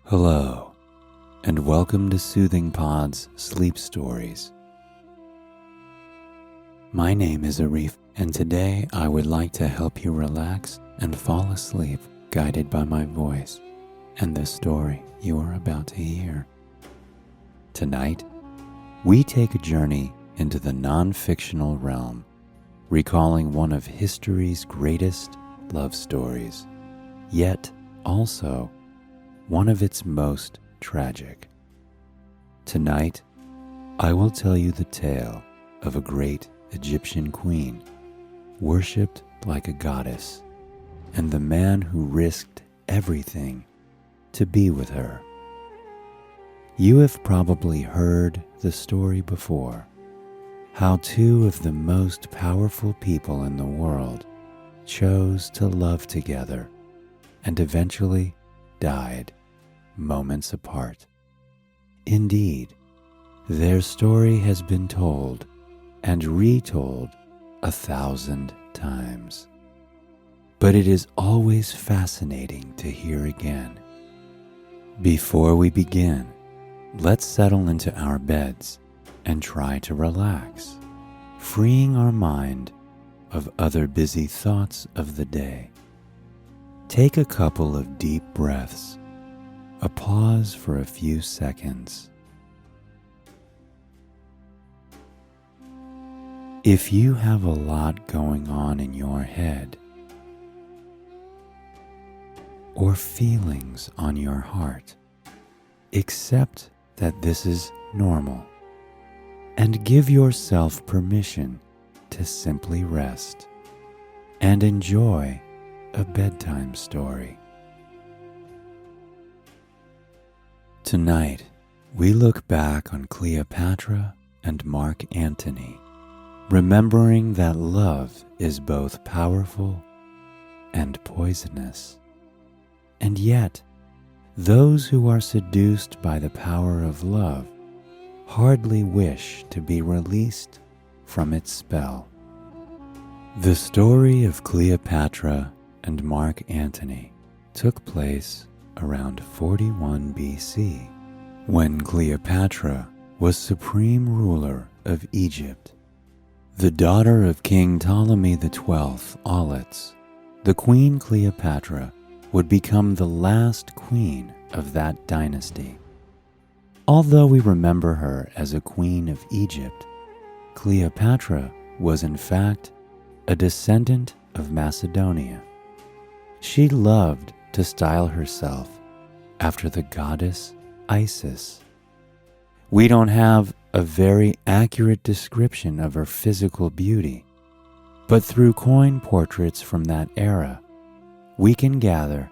Hello, and welcome to Soothing Pod's Sleep Stories. My name is Arif, and today I would like to help you relax and fall asleep guided by my voice and the story you are about to hear. Tonight, we take a journey into the non-fictional realm, recalling one of history's greatest love stories, yet also one of its most tragic. Tonight, I will tell you the tale of a great Egyptian queen, worshipped like a goddess, and the man who risked everything to be with her. You have probably heard the story before, how two of the most powerful people in the world chose to love together and eventually died moments apart. Indeed, their story has been told and retold 1,000 times. But it is always fascinating to hear again. Before we begin, let's settle into our beds and try to relax, freeing our mind of other busy thoughts of the day. Take a couple of deep breaths, a pause for a few seconds. If you have a lot going on in your head or feelings on your heart, accept that this is normal and give yourself permission to simply rest and enjoy a bedtime story. Tonight, we look back on Cleopatra and Mark Antony, remembering that love is both powerful and poisonous. And yet, those who are seduced by the power of love hardly wish to be released from its spell. The story of Cleopatra and Mark Antony took place around 41 BC, when Cleopatra was supreme ruler of Egypt. The daughter of King Ptolemy XII Auletes, the Queen Cleopatra would become the last queen of that dynasty. Although we remember her as a queen of Egypt, Cleopatra was in fact a descendant of Macedonia. She loved to style herself after the goddess Isis. We don't have a very accurate description of her physical beauty, but through coin portraits from that era, we can gather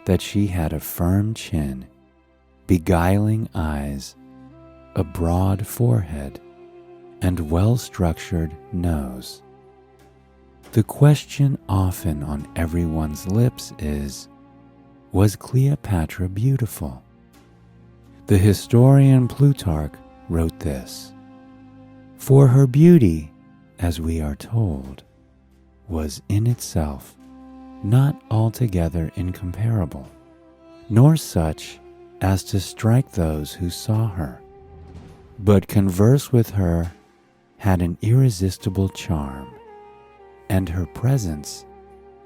that she had a firm chin, beguiling eyes, a broad forehead, and well-structured nose. The question often on everyone's lips is, was Cleopatra beautiful? The historian Plutarch wrote this: "For her beauty, as we are told, was in itself not altogether incomparable, nor such as to strike those who saw her, but converse with her had an irresistible charm, and her presence,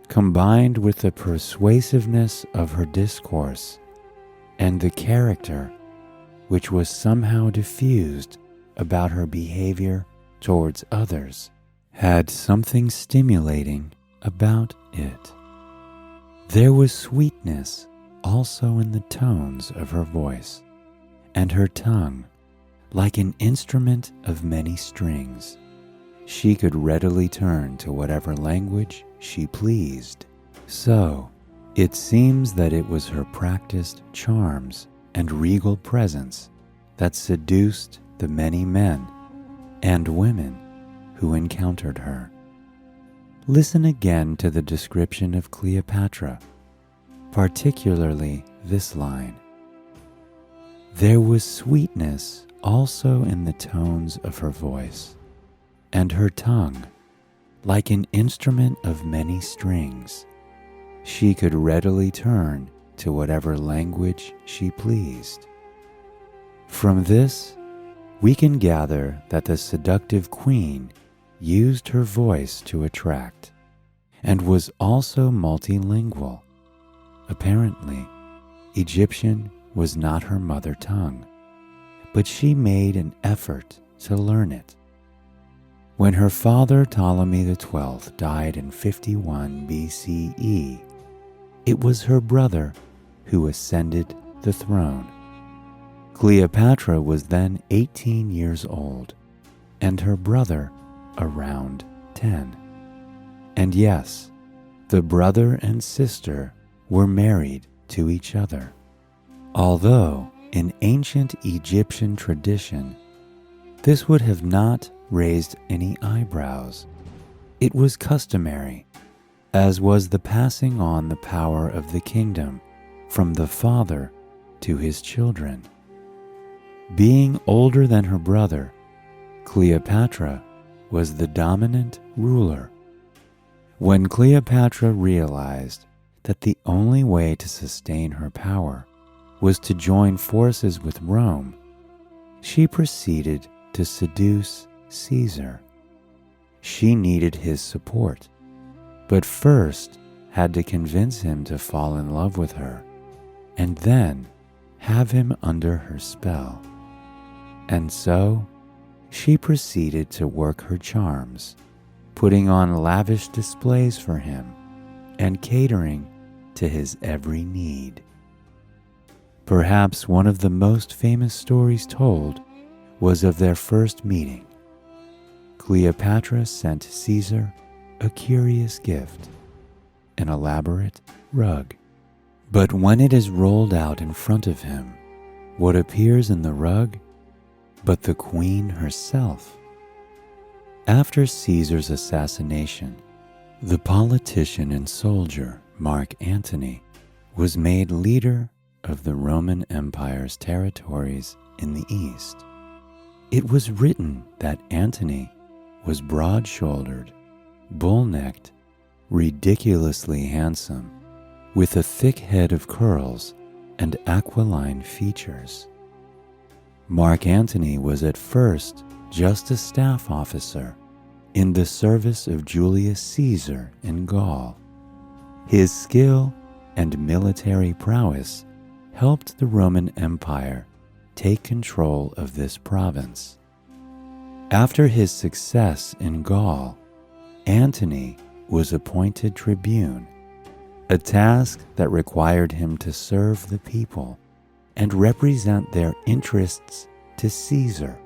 combined with the persuasiveness of her discourse and the character which was somehow diffused about her behavior towards others, had something stimulating about it. There was sweetness also in the tones of her voice, and her tongue, like an instrument of many strings. She could readily turn to whatever language she pleased. So, it seems that it was her practiced charms and regal presence that seduced the many men and women who encountered her. Listen again to the description of Cleopatra, particularly this line: "There was sweetness also in the tones of her voice, and her tongue, like an instrument of many strings. She could readily turn to whatever language she pleased. From this, we can gather that the seductive queen used her voice to attract, and was also multilingual. Apparently, Egyptian was not her mother tongue, but she made an effort to learn it. When her father Ptolemy XII died in 51 BCE, it was her brother who ascended the throne. Cleopatra was then 18 years old, and her brother around 10. And yes, the brother and sister were married to each other. Although in ancient Egyptian tradition, this would have not raised any eyebrows. It was customary, as was the passing on the power of the kingdom from the father to his children. Being older than her brother, Cleopatra was the dominant ruler. When Cleopatra realized that the only way to sustain her power was to join forces with Rome, she proceeded to seduce Caesar. She needed his support, but first had to convince him to fall in love with her, and then have him under her spell. And so she proceeded to work her charms, putting on lavish displays for him and catering to his every need. Perhaps one of the most famous stories told was of their first meeting. Cleopatra sent Caesar a curious gift, an elaborate rug. But when it is rolled out in front of him, what appears in the rug but the queen herself? After Caesar's assassination, the politician and soldier Mark Antony was made leader of the Roman Empire's territories in the east. It was written that Antony was broad-shouldered, bull-necked, ridiculously handsome, with a thick head of curls and aquiline features. Mark Antony was at first just a staff officer in the service of Julius Caesar in Gaul. His skill and military prowess helped the Roman Empire take control of this province. After his success in Gaul, Antony was appointed tribune, a task that required him to serve the people and represent their interests to Caesar.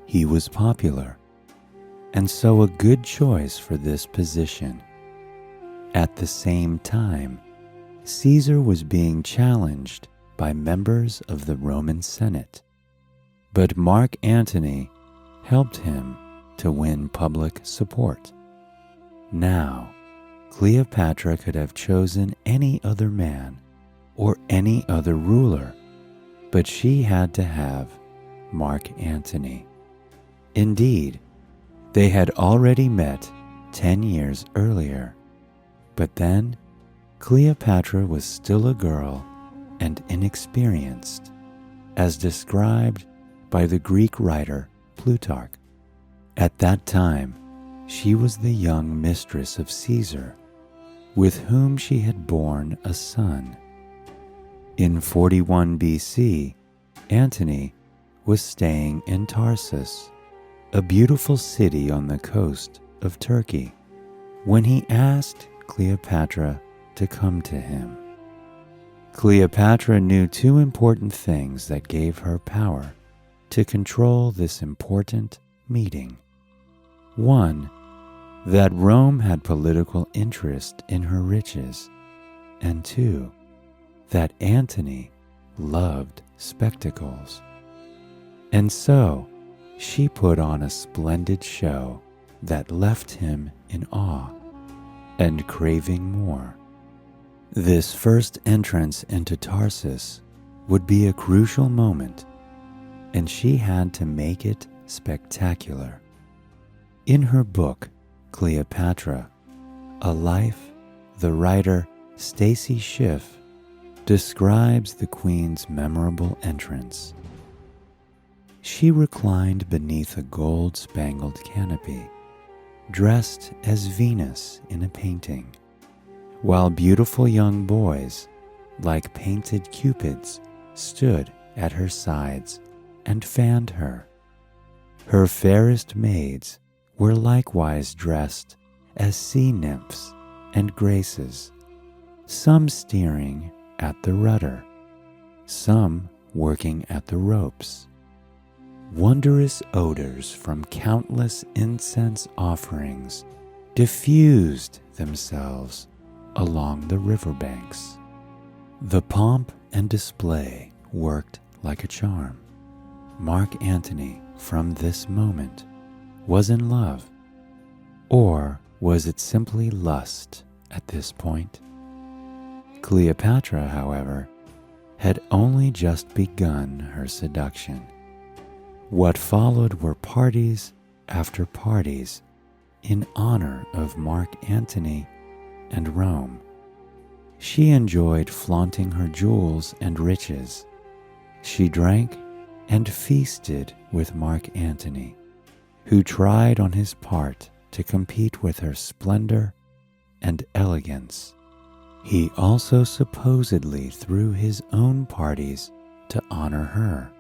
He was popular, and so a good choice for this position. At the same time, Caesar was being challenged by members of the Roman Senate, but Mark Antony helped him to win public support. Now, Cleopatra could have chosen any other man or any other ruler, but she had to have Mark Antony. Indeed, they had already met 10 years earlier, but then Cleopatra was still a girl and inexperienced, as described by the Greek writer Plutarch. At that time, she was the young mistress of Caesar, with whom she had borne a son. In 41 BC, Antony was staying in Tarsus, a beautiful city on the coast of Turkey, when he asked Cleopatra to come to him. Cleopatra knew two important things that gave her power to control this important meeting. One, that Rome had political interest in her riches, and two, that Antony loved spectacles. And so she put on a splendid show that left him in awe and craving more. This first entrance into Tarsus would be a crucial moment, and she had to make it spectacular. In her book, Cleopatra, A Life, the writer Stacy Schiff describes the queen's memorable entrance. She reclined beneath a gold-spangled canopy, dressed as Venus in a painting, while beautiful young boys, like painted cupids, stood at her sides and fanned her. Her fairest maids were likewise dressed as sea nymphs and graces, some steering at the rudder, some working at the ropes. Wondrous odors from countless incense offerings diffused themselves along the riverbanks. The pomp and display worked like a charm. Mark Antony, from this moment, was in love. Or was it simply lust at this point? Cleopatra, however, had only just begun her seduction. What followed were parties after parties in honor of Mark Antony and Rome. She enjoyed flaunting her jewels and riches. She drank and feasted with Mark Antony, who tried on his part to compete with her splendor and elegance. He also supposedly threw his own parties to honor her,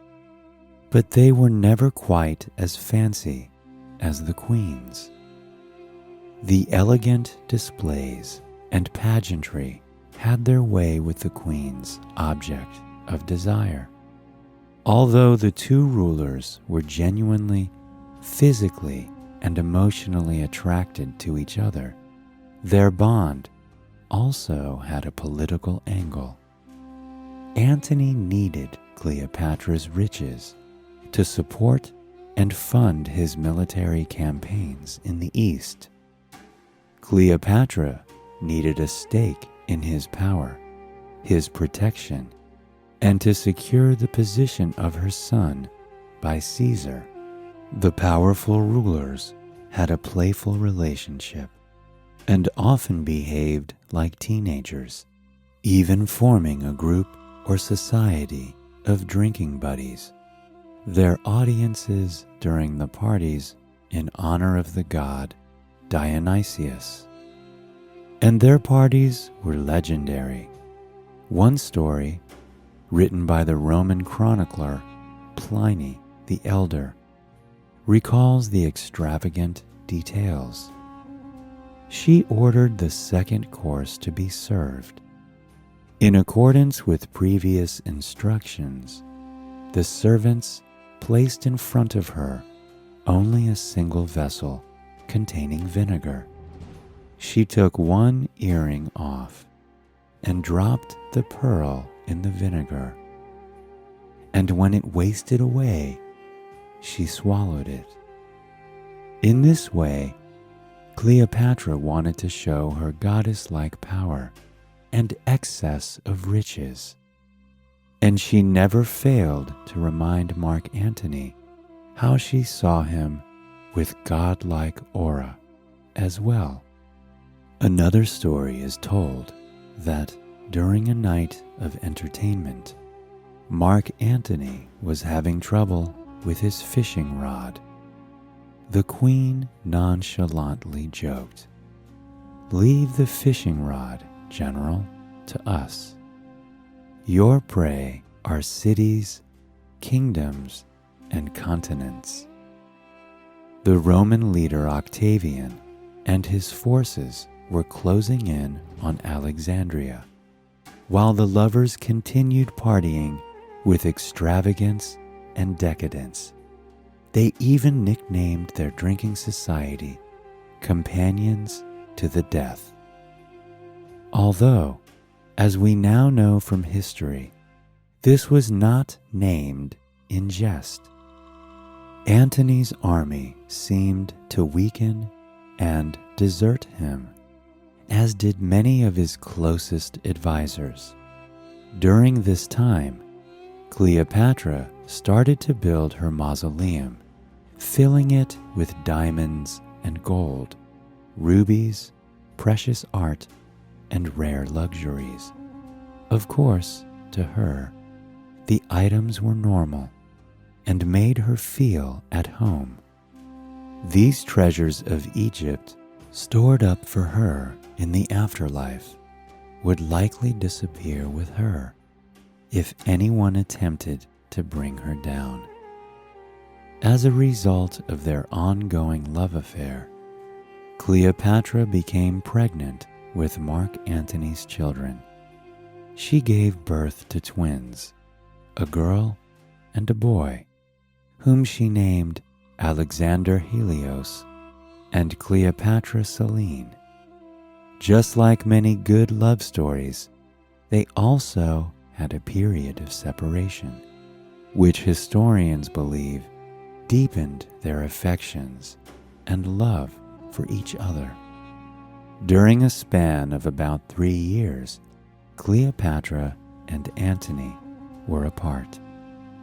but they were never quite as fancy as the queen's. The elegant displays and pageantry had their way with the queen's object of desire. Although the two rulers were genuinely, physically, and emotionally attracted to each other, their bond also had a political angle. Antony needed Cleopatra's riches to support and fund his military campaigns in the East. Cleopatra needed a stake in his power, his protection, and to secure the position of her son by Caesar. The powerful rulers had a playful relationship and often behaved like teenagers, even forming a group or society of drinking buddies. Their audiences during the parties in honor of the god Dionysius. And their parties were legendary. One story, written by the Roman chronicler Pliny the Elder, recalls the extravagant details. She ordered the second course to be served. In accordance with previous instructions, the servants placed in front of her only a single vessel containing vinegar. She took one earring off and dropped the pearl in the vinegar, and when it wasted away, she swallowed it. In this way, Cleopatra wanted to show her goddess-like power and excess of riches, and she never failed to remind Mark Antony how she saw him with godlike aura as well. Another story is told that during a night of entertainment, Mark Antony was having trouble with his fishing rod. The queen nonchalantly joked, "Leave the fishing rod, General, to us. Your prey are cities, kingdoms, and continents." The Roman leader Octavian and his forces were closing in on Alexandria, while the lovers continued partying with extravagance and decadence. They even nicknamed their drinking society Companions to the Death. Although, as we now know from history, this was not named in jest. Antony's army seemed to weaken and desert him, as did many of his closest advisors. During this time, Cleopatra started to build her mausoleum, filling it with diamonds and gold, rubies, precious art, and rare luxuries. Of course, to her, the items were normal and made her feel at home. These treasures of Egypt, stored up for her in the afterlife, would likely disappear with her if anyone attempted to bring her down. As a result of their ongoing love affair, Cleopatra became pregnant with Mark Antony's children. She gave birth to twins, a girl and a boy, whom she named Alexander Helios and Cleopatra Selene. Just like many good love stories, they also had a period of separation, which historians believe deepened their affections and love for each other. During a span of about 3 years, Cleopatra and Antony were apart.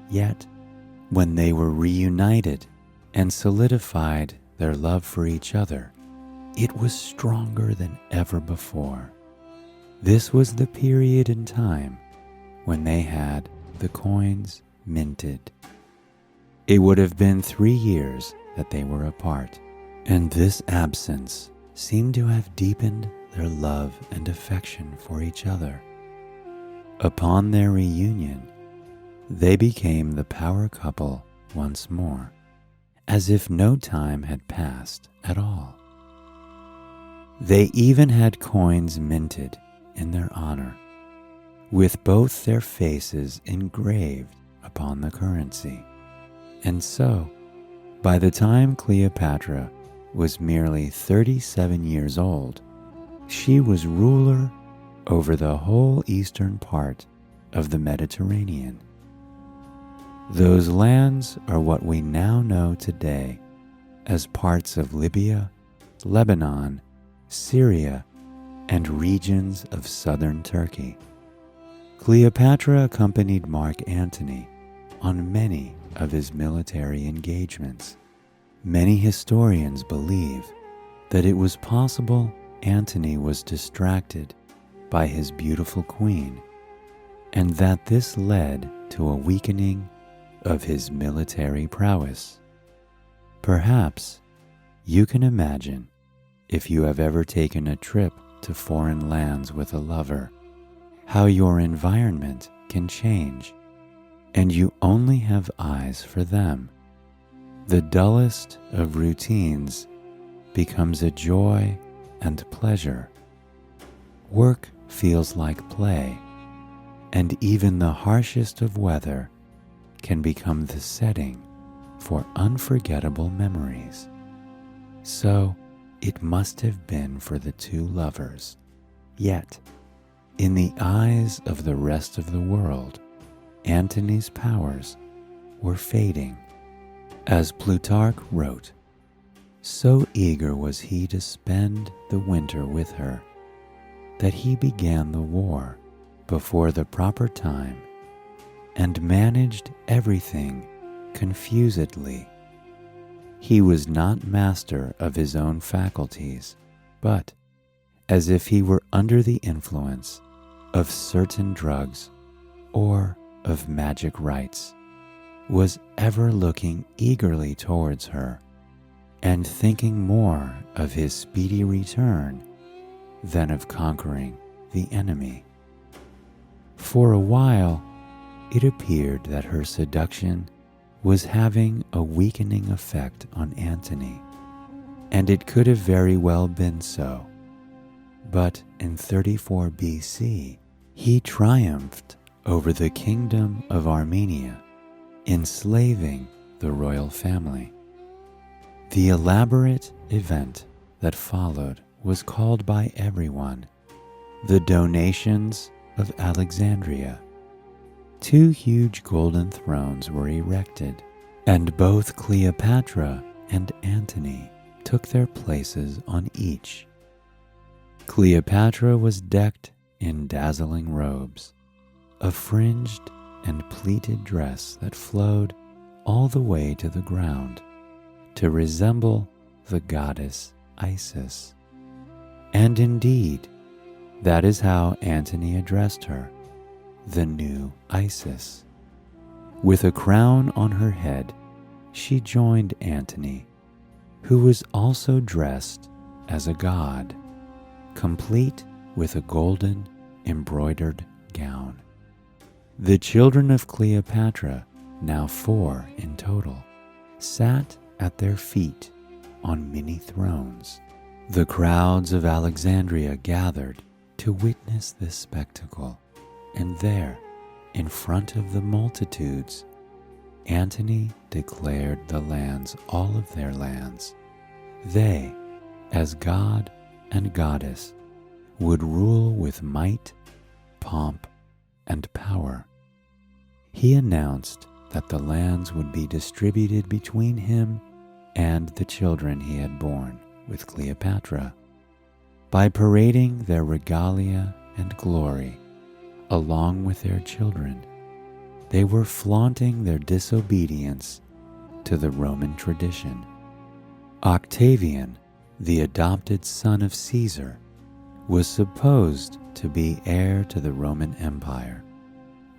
Yet, when they were reunited and solidified their love for each other, it was stronger than ever before. This was the period in time when they had the coins minted. It would have been 3 years that they were apart, and this absence seemed to have deepened their love and affection for each other. Upon their reunion, they became the power couple once more, as if no time had passed at all. They even had coins minted in their honor, with both their faces engraved upon the currency. And so, by the time Cleopatra was merely 37 years old, she was ruler over the whole eastern part of the Mediterranean. Those lands are what we now know today as parts of Libya, Lebanon, Syria, and regions of southern Turkey. Cleopatra accompanied Mark Antony on many of his military engagements. Many historians believe that it was possible Antony was distracted by his beautiful queen, and that this led to a weakening of his military prowess. Perhaps you can imagine, if you have ever taken a trip to foreign lands with a lover, how your environment can change, and you only have eyes for them. The dullest of routines becomes a joy and pleasure. Work feels like play, and even the harshest of weather can become the setting for unforgettable memories. So it must have been for the two lovers. Yet, in the eyes of the rest of the world, Antony's powers were fading. As Plutarch wrote, so eager was he to spend the winter with her, that he began the war before the proper time and managed everything confusedly. He was not master of his own faculties, but, as if he were under the influence of certain drugs or of magic rites, was ever looking eagerly towards her and thinking more of his speedy return than of conquering the enemy. For a while, it appeared that her seduction was having a weakening effect on Antony, and it could have very well been so. But in 34 BC, he triumphed over the kingdom of Armenia, enslaving the royal family. The elaborate event that followed was called by everyone the Donations of Alexandria. 2 huge golden thrones were erected, and both Cleopatra and Antony took their places on each. Cleopatra was decked in dazzling robes, a fringed and pleated dress that flowed all the way to the ground to resemble the goddess Isis. And indeed, that is how Antony addressed her the new Isis. With a crown on her head, she joined Antony, who was also dressed as a god, complete with a golden embroidered gown. The children of Cleopatra, now 4 in total, sat at their feet on mini thrones. The crowds of Alexandria gathered to witness this spectacle, and there, in front of the multitudes, Antony declared the lands all of their lands. They, as god and goddess, would rule with might, pomp, and power. He announced that the lands would be distributed between him and the children he had borne with Cleopatra. By parading their regalia and glory along with their children, they were flaunting their disobedience to the Roman tradition. Octavian, the adopted son of Caesar, was supposed to be heir to the Roman Empire.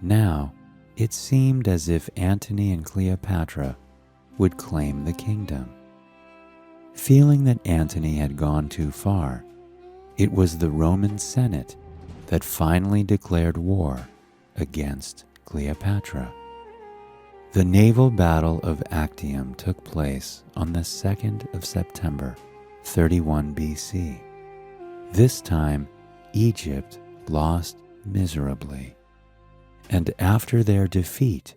Now, it seemed as if Antony and Cleopatra would claim the kingdom. Feeling that Antony had gone too far, it was the Roman Senate that finally declared war against Cleopatra. The naval battle of Actium took place on the 2nd of September, 31 BC. This time, Egypt lost miserably, and after their defeat,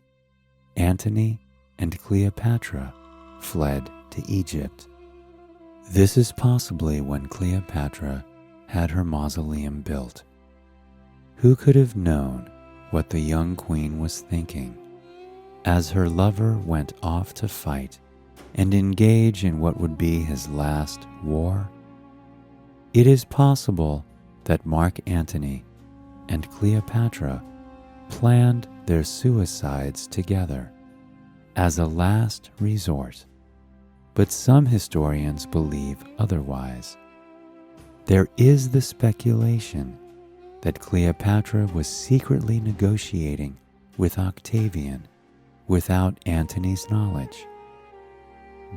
Antony and Cleopatra fled to Egypt. This is possibly when Cleopatra had her mausoleum built. Who could have known what the young queen was thinking as her lover went off to fight and engage in what would be his last war? It is possible that Mark Antony and Cleopatra planned their suicides together as a last resort, but some historians believe otherwise. There is the speculation that Cleopatra was secretly negotiating with Octavian without Antony's knowledge.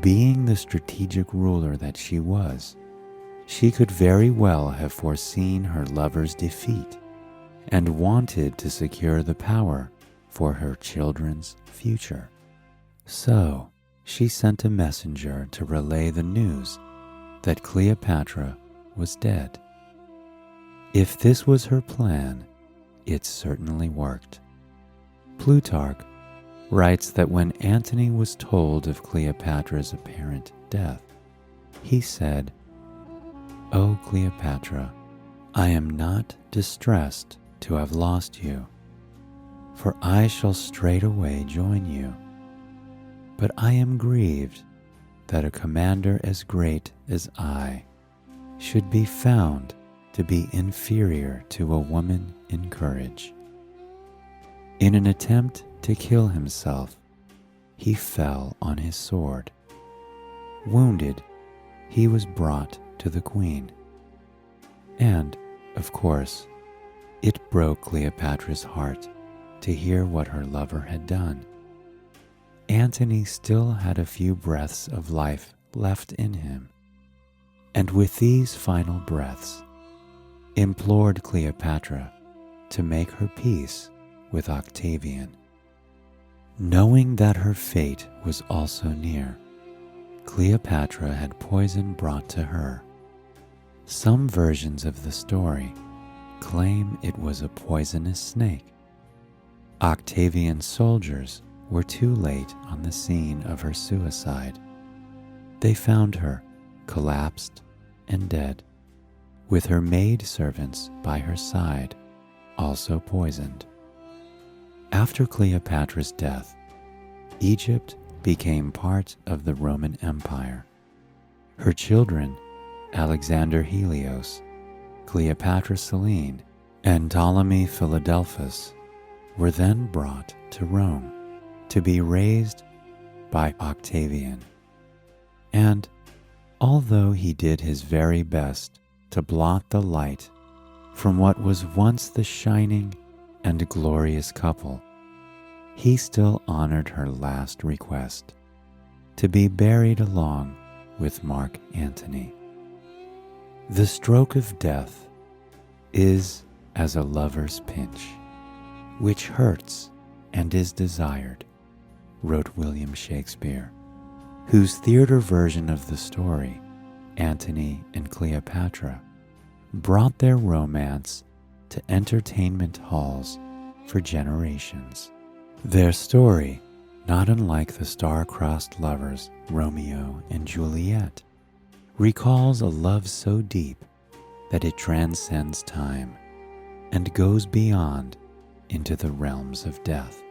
Being the strategic ruler that she was, she could very well have foreseen her lover's defeat and wanted to secure the power for her children's future. So, she sent a messenger to relay the news that Cleopatra was dead. If this was her plan, it certainly worked. Plutarch writes that when Antony was told of Cleopatra's apparent death, he said, "O Cleopatra, I am not distressed to have lost you, for I shall straightway join you. But I am grieved that a commander as great as I should be found to be inferior to a woman in courage." In an attempt to kill himself, he fell on his sword. Wounded, he was brought to the queen. And, of course, it broke Cleopatra's heart to hear what her lover had done. Antony still had a few breaths of life left in him, and with these final breaths, implored Cleopatra to make her peace with Octavian. Knowing that her fate was also near, Cleopatra had poison brought to her. Some versions of the story claim it was a poisonous snake. Octavian's soldiers were too late on the scene of her suicide. They found her collapsed and dead, with her maid servants by her side, also poisoned. After Cleopatra's death, Egypt became part of the Roman Empire. Her children, Alexander Helios, Cleopatra Selene, and Ptolemy Philadelphus, were then brought to Rome to be raised by Octavian. And although he did his very best to blot the light from what was once the shining and glorious couple, he still honored her last request to be buried along with Mark Antony. The stroke of death is as a lover's pinch, which hurts and is desired, wrote William Shakespeare, whose theater version of the story, Antony and Cleopatra, brought their romance to entertainment halls for generations. Their story, not unlike the star-crossed lovers Romeo and Juliet, recalls a love so deep that it transcends time and goes beyond into the realms of death.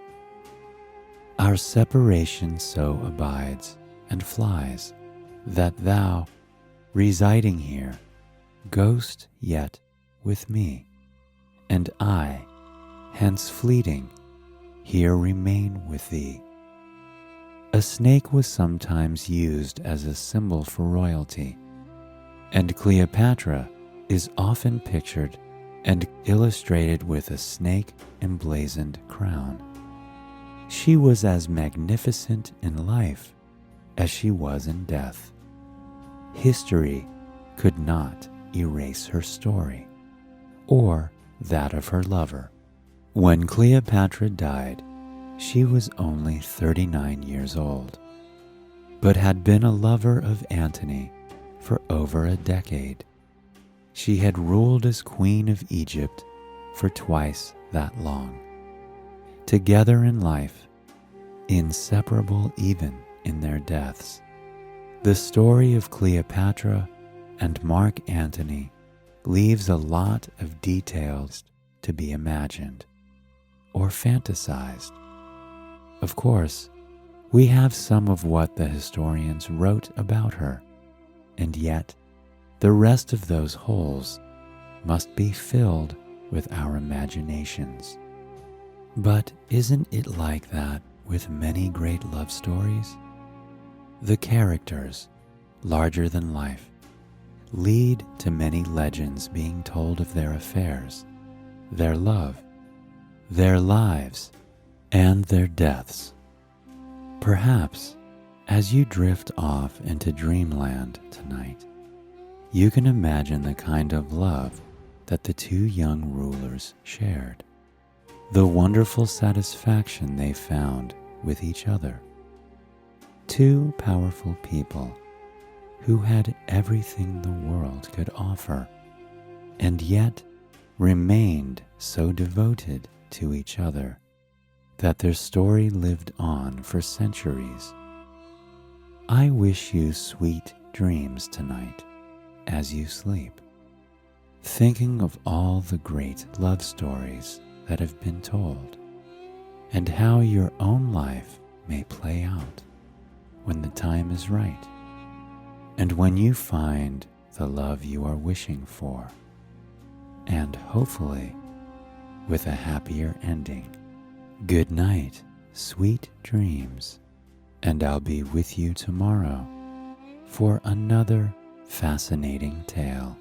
Our separation so abides and flies that thou, residing here, goest yet with me, and I, hence fleeting, here remain with thee. A snake was sometimes used as a symbol for royalty, and Cleopatra is often pictured and illustrated with a snake emblazoned crown. She was as magnificent in life as she was in death. History could not erase her story, or that of her lover. When Cleopatra died, she was only 39 years old, but had been a lover of Antony for over a decade. She had ruled as Queen of Egypt for twice that long. Together in life, inseparable even in their deaths, the story of Cleopatra and Mark Antony leaves a lot of details to be imagined or fantasized. Of course, we have some of what the historians wrote about her, and yet the rest of those holes must be filled with our imaginations. But isn't it like that with many great love stories? The characters, larger than life, lead to many legends being told of their affairs, their love, their lives, and their deaths. Perhaps, as you drift off into dreamland tonight, you can imagine the kind of love that the two young rulers shared, the wonderful satisfaction they found with each other. Two powerful people who had everything the world could offer, and yet remained so devoted to each other that their story lived on for centuries. I wish you sweet dreams tonight as you sleep, thinking of all the great love stories that have been told, and how your own life may play out when the time is right, and when you find the love you are wishing for, and hopefully with a happier ending. Good night, sweet dreams, and I'll be with you tomorrow for another fascinating tale.